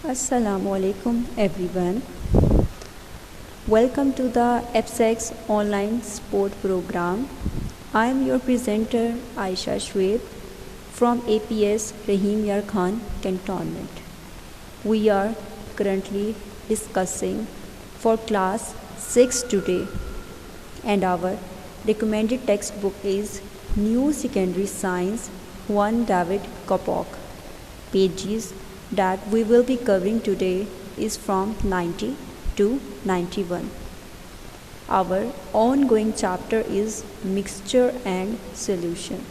Assalamu alaikum everyone. Welcome to the EPSEX online sport program. I am your presenter Aisha Shweb from APS Rahim Yar Khan Cantonment. We are currently discussing for class 6 today and our recommended textbook is New Secondary Science 1 David Kopok. Pages that we will be covering today is from 90 to 91. Our ongoing chapter is mixture and solution,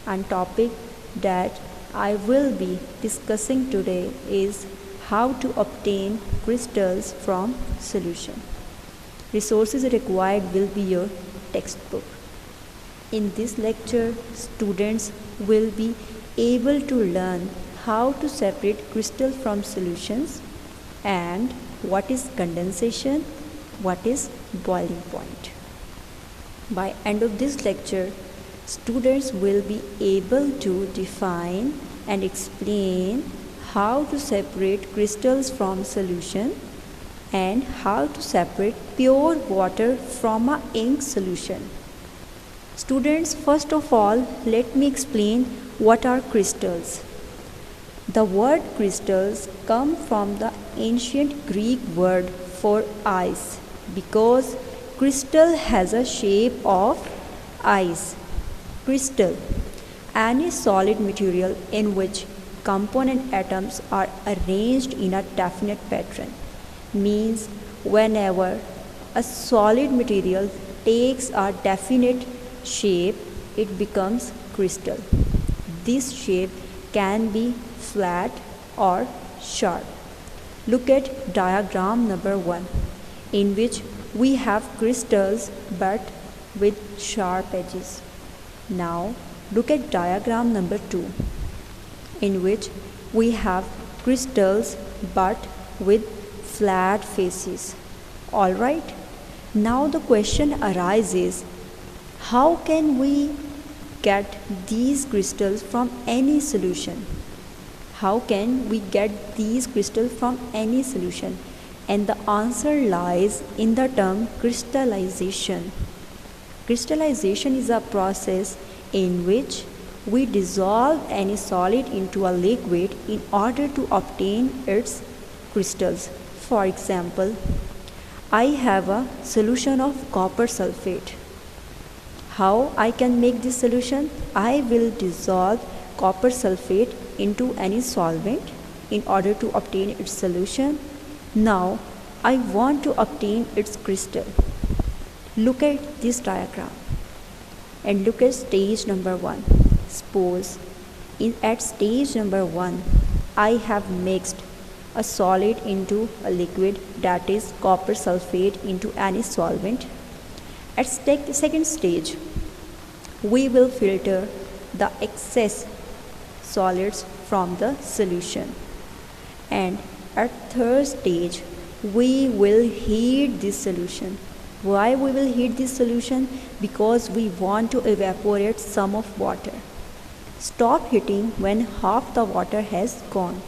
and topic that I will be discussing today is how to obtain crystals from solution. Resources required will be your textbook. In this lecture, students will be able to learn how to separate crystal from solutions and what is condensation, what is boiling point. By end of this lecture, students will be able to define and explain how to separate crystals from solution and how to separate pure water from an ink solution. Students, first of all, let me explain what are crystals. The word crystals come from the ancient Greek word for ice because crystal has a shape of ice. Crystal, any solid material in which component atoms are arranged in a definite pattern, means whenever a solid material takes a definite shape, it becomes crystal. This shape can be flat or sharp. Look at diagram number 1, in which we have crystals but with sharp edges. Now look at diagram number 2, in which we have crystals but with flat faces. Alright, now the question arises, how can we get these crystals from any solution? How can we get these crystals from any solution? And the answer lies in the term crystallization. Crystallization is a process in which we dissolve any solid into a liquid in order to obtain its crystals. For example, I have a solution of copper sulfate. How I can make this solution? I will dissolve copper sulfate into any solvent in order to obtain its solution. Now I want to obtain its crystal. Look at this diagram and look at stage number 1. Suppose at stage number 1 I have mixed a solid into a liquid, that is copper sulfate, into any solvent. At second stage, we will filter the excess solids from the solution, and at third stage we will heat this solution. Why we will heat this solution? Because we want to evaporate some of water. Stop heating when half the water has gone.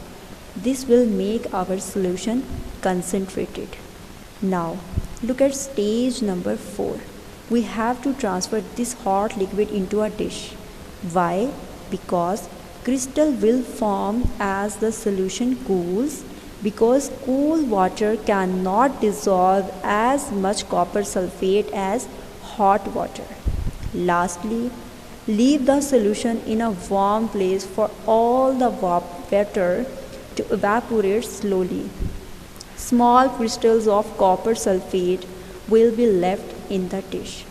This will make our solution concentrated. Now look at stage number 4. We have to transfer this hot liquid into a dish. Why? Because crystal will form as the solution cools, because cool water cannot dissolve as much copper sulfate as hot water. Lastly, leave the solution in a warm place for all the water to evaporate slowly. Small crystals of copper sulfate will be left in the dish.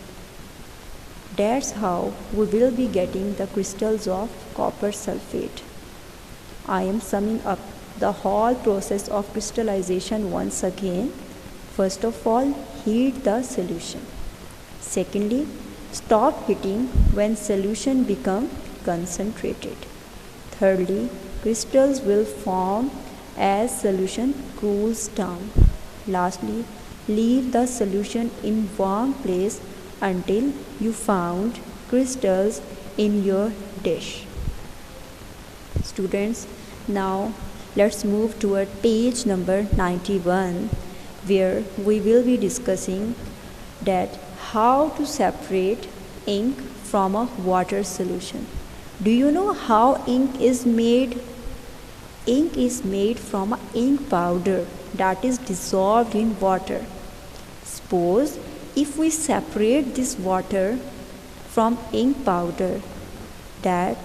That's how we will be getting the crystals of copper sulfate. I am summing up the whole process of crystallization once again. First of all, heat the solution. Secondly, stop heating when solution becomes concentrated. Thirdly, crystals will form as solution cools down. Lastly, leave the solution in warm place until you found crystals in your dish. Students, now let's move toward page number 91, where we will be discussing that how to separate ink from a water solution. Do you know how ink is made? Ink is made from an ink powder that is dissolved in water. Suppose if we separate this water from ink powder, that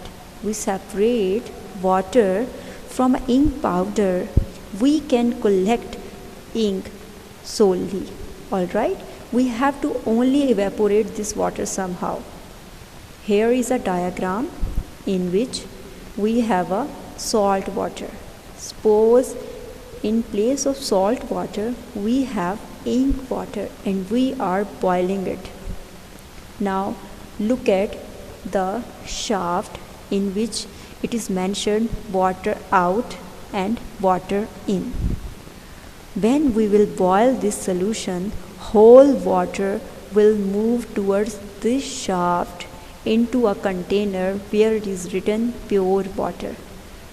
we separate water from ink powder, we can collect ink solely. Alright, we have to only evaporate this water somehow. Here is a diagram in which we have a salt water. Suppose in place of salt water we have ink water and we are boiling it. Now look at the shaft in which it is mentioned water out and water in. When we will boil this solution, whole water will move towards this shaft into a container where it is written pure water.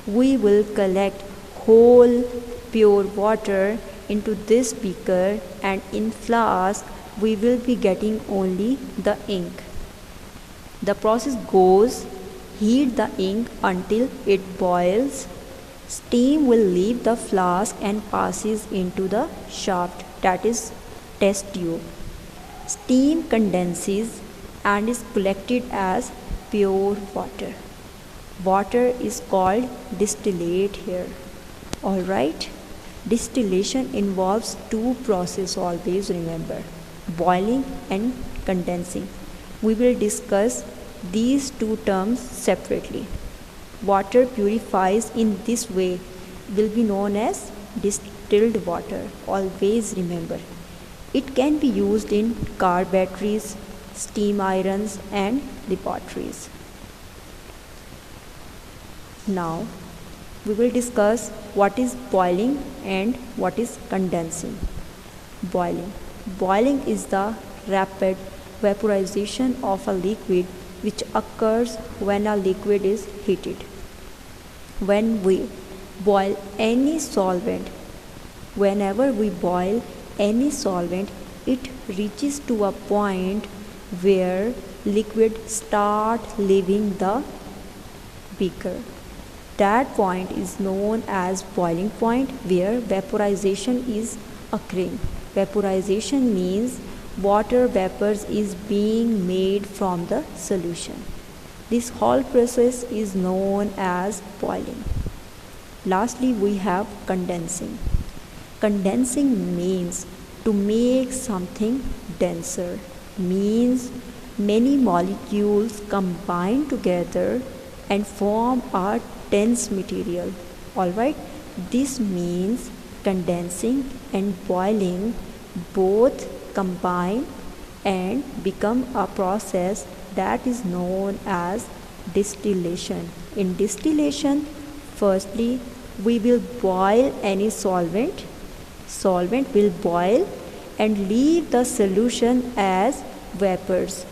We will collect whole pure water into this beaker, and in flask we will be getting only the ink. The process goes: heat the ink until it boils. Steam will leave the flask and passes into the shaft, that is test tube. Steam condenses and is collected as pure water. Water is called distillate here. Alright, distillation involves two processes, always remember: boiling and condensing. We will discuss these two terms separately. Water purifies in this way will be known as distilled water. Always remember. It can be used in car batteries, steam irons and laboratories. Now we will discuss what is boiling and what is condensing. Boiling. Boiling is the rapid vaporization of a liquid which occurs when a liquid is heated. When we boil any solvent, whenever we boil any solvent, it reaches to a point where liquid start leaving the beaker. That point is known as boiling point, where vaporization is occurring. Vaporization means water vapors is being made from the solution. This whole process is known as boiling. Lastly, we have condensing. Condensing means to make something denser, means many molecules combine together and form a dense material. Alright, this means condensing and boiling both combine and become a process that is known as distillation. In distillation, firstly we will boil any solvent. Solvent will boil and leave the solution as vapors.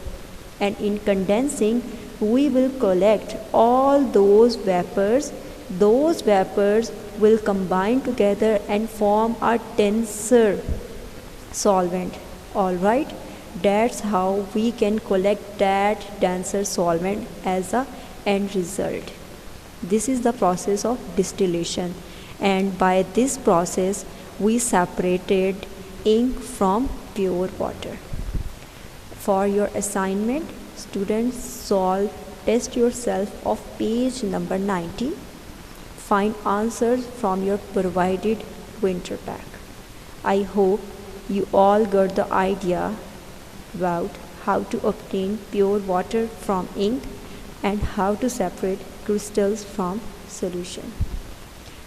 And in condensing, we will collect all those vapors. Those vapors will combine together and form a denser solvent. Alright, that's how we can collect that denser solvent as a end result. This is the process of distillation, and by this process we separated ink from pure water. For your assignment, students, solve test yourself of page number 90. Find answers from your provided winter pack. I hope you all got the idea about how to obtain pure water from ink and how to separate crystals from solution.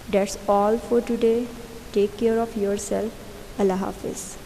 That's all for today. Take care of yourself. Allah Hafiz.